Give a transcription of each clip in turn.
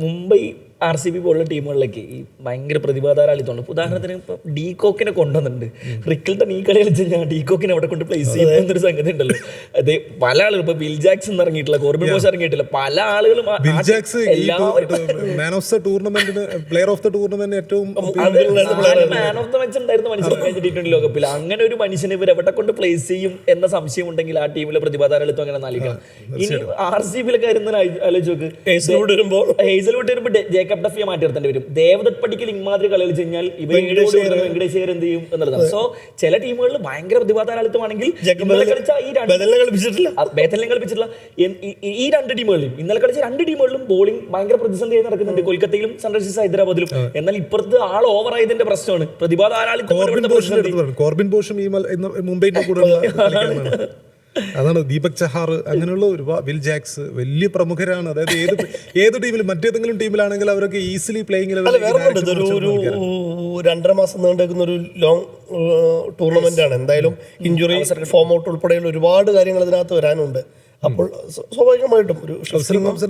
Mumbai RCB പോലുള്ള ടീമുകളിലേക്ക് ഈ ഭയങ്കര പ്രതിഭാധാരാളിത്തമുണ്ട്. ഉദാഹരണത്തിന് ഇപ്പം ഡീകോക്കിനെ കൊണ്ടുവന്നിട്ടുണ്ട്. റിക്കിൾട്ടൺ ഈ കളി കളിച്ച് കഴിഞ്ഞാൽ ഡീകോക്കിനെ അവിടെ കൊണ്ട് പ്ലേസ് ചെയ്യുന്ന എന്നൊരു സംഗതി ഉണ്ടല്ലോ. അത് പല ആളുകളും ഇപ്പൊ ബിൽ ജാക്സൺ ഇറങ്ങിയിട്ടില്ല, കോർബിൻ ബോഷ് ഇറങ്ങിയിട്ടില്ല, പല ആളുകളും മാൻ ഓഫ് ദ ടൂർണമെന്റിന് പ്ലെയർ ഓഫ് ദ ടൂർണമെന്റ് ഏറ്റവും മാൻ ഓഫ് ദ മാച്ച് ഉണ്ടായിരുന്നു മനുഷ്യൻ കഴിഞ്ഞ T20 ലോകകപ്പിൽ. അങ്ങനെ ഒരു മനുഷ്യനെ ഇവർ എവിടെ കൊണ്ട് പ്ലേസ് ചെയ്യും എന്ന സംശയം ഉണ്ടെങ്കിൽ ആ ടീമിലെ പ്രതിഭാധാരാളിത്തം അങ്ങനെ നൽകണം. ഇനി RCB കാര്യം ആലോചിച്ച് നോക്ക്. ഹേസൽവുഡ് വരുമ്പോൾ ജേക്കബ് ഡഫിയെ മാറ്റി നിർത്തേണ്ടി വരും. ദേവദത്ത് പടിക്കൽ ഇമാതിരി കളി കളിച്ച് കഴിഞ്ഞാൽ ഇവർ വെങ്കടേശ്വർ എന്ത് ചെയ്യും എന്നുള്ളതാണ്. സോ ചില ടീമുകളിൽ ഭയങ്കര പ്രതിഭാധാരാളിത്തമാണെങ്കിൽ കളിപ്പിച്ചിട്ടില്ല. ഈ രണ്ട് ടീമുകളിലും ഇന്നലെ കളിച്ച രണ്ട് ടീമുകളിലും ബോളിംഗ് ഭയങ്കര പ്രതിസന്ധിയായി നടക്കുന്നുണ്ട്, കൊൽക്കത്തയിലും സൺറൈസേഴ്സ് ഹൈദരാബാദിലും. എന്നാൽ ഇപ്പുറത്ത് ആൾ ഓവർ ആയതിന്റെ പ്രശ്നമാണ് പ്രതിഭാധാരാളിത്തം. കോർബിൻ ബോഷും ഈ മുംബൈന്റെ കൂടെ അതാണ് ദീപക് ചഹാർ, അങ്ങനെയുള്ള ഒരുപാട് വിൽ ജാക്സ് വലിയ പ്രമുഖരാണ്. അതായത് ഏത് ടീമിലും മറ്റേതെങ്കിലും ടീമിലാണെങ്കിൽ അവരൊക്കെ ഈസിലി പ്ലേയിങ് ഒരു 2.5 മാസം നീണ്ടേക്കുന്ന ഒരു ലോങ് ടൂർണമെന്റ് ആണ്. എന്തായാലും ഇഞ്ചുറി, ഫോം ഔട്ട് ഉൾപ്പെടെയുള്ള ഒരുപാട് കാര്യങ്ങൾ ഇതിനകത്ത് വരാനുണ്ട്. അപ്പോൾ സ്വാഭാവികമായിട്ടും ഒരു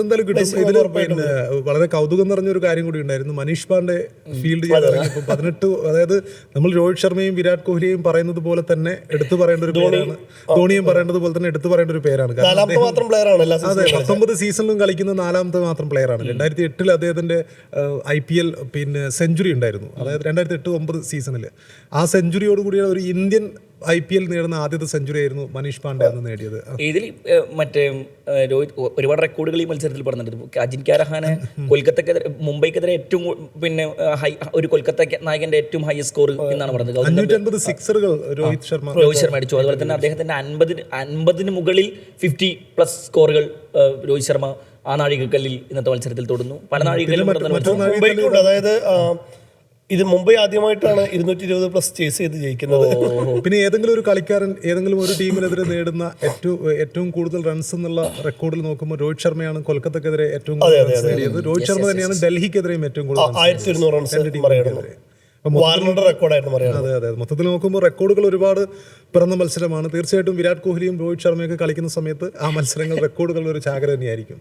എന്തായാലും കിട്ടും. ഇതിൽ പിന്നെ വളരെ കൗതുകം നിറഞ്ഞൊരു കാര്യം കൂടി ഉണ്ടായിരുന്നു. മനീഷ് പാണ്ഡെ ഫീൽഡ് ചെയ്യാൻ ഇറങ്ങിയപ്പോൾ 18, അതായത് നമ്മൾ രോഹിത് ശർമ്മയും വിരാട് കോഹ്ലിയും പറയുന്നത് പോലെ തന്നെ എടുത്തു പറയേണ്ട ഒരു പേരാണ്, ധോണിയും പറയേണ്ടത് പോലെ തന്നെ എടുത്തു പറയേണ്ട ഒരു പേരാണ്. അതെ, 19 സീസണിലും കളിക്കുന്ന 4ാമത്തെ മാത്രം പ്ലെയറാണ്. 2008 അദ്ദേഹത്തിന്റെ IPL പിന്നെ സെഞ്ചുറി ഉണ്ടായിരുന്നു. അതായത് 2008-09 സീസണിൽ ആ സെഞ്ചുറിയോടുകൂടിയ ഒരു ഇന്ത്യൻ IPL നേടുന്ന ആദ്യത്തെ സെഞ്ചുറി ആയിരുന്നു മനീഷ് പാണ്ഡെ അന്ന് നേടിയത്. ഇതിൽ മറ്റേ രോഹിത് ഒരുപാട് റെക്കോർഡുകൾ ഈ മത്സരത്തിൽ പറഞ്ഞിട്ടുണ്ട്. അജിൻക്യ രഹാനെ കൊൽക്കത്തക്കെതിരെ, മുംബൈക്കെതിരെ ഏറ്റവും പിന്നെ ഒരു കൊൽക്കത്ത നായകന്റെ ഏറ്റവും ഹൈ സ്കോർ എന്നാണ് പറഞ്ഞത്. 550 സിക്സറുകൾ രോഹിത് ശർമ്മ അടിച്ചു. അതുപോലെ തന്നെ അദ്ദേഹത്തിന്റെ 50-ന് മുകളിൽ 50+ സ്കോറുകൾ രോഹിത് ശർമ്മ ആ നാഴികക്കല്ലിൽ ഇന്നത്തെ മത്സരത്തിൽ തൊടുന്നു. പല നാഴികക്കല്ലും അതായത് ഇത് മുംബൈ ആദ്യമായിട്ടാണ് 220+ ചേസ് ചെയ്ത് ജയിക്കുന്നത്. പിന്നെ ഏതെങ്കിലും ഒരു കളിക്കാരൻ ഏതെങ്കിലും ഒരു ടീമിനെതിരെ നേടുന്ന ഏറ്റവും കൂടുതൽ റൺസ് എന്നുള്ള റെക്കോർഡിൽ നോക്കുമ്പോൾ രോഹിത് ശർമ്മയാണ് കൊൽക്കത്തക്കെതിരെ ഏറ്റവും കൂടുതൽ റൺസ് നേടിയത്. രോഹിത് ശർമ്മ തന്നെയാണ് ഡൽഹിക്കെതിരെയും ഏറ്റവും കൂടുതൽ 1200 റൺസ് റെക്കോർഡായിരുന്നു പറയുന്നത്. അതെ, മൊത്തത്തിൽ നോക്കുമ്പോൾ റെക്കോർഡുകൾ ഒരുപാട് പിറന്ന മത്സരമാണ്. തീർച്ചയായിട്ടും വിരാട് കോഹ്ലിയും രോഹിത് ശർമ്മയൊക്കെ കളിക്കുന്ന സമയത്ത് ആ മത്സരങ്ങൾ റെക്കോർഡുകളുടെ ഒരു ചാകര തന്നെയായിരിക്കും.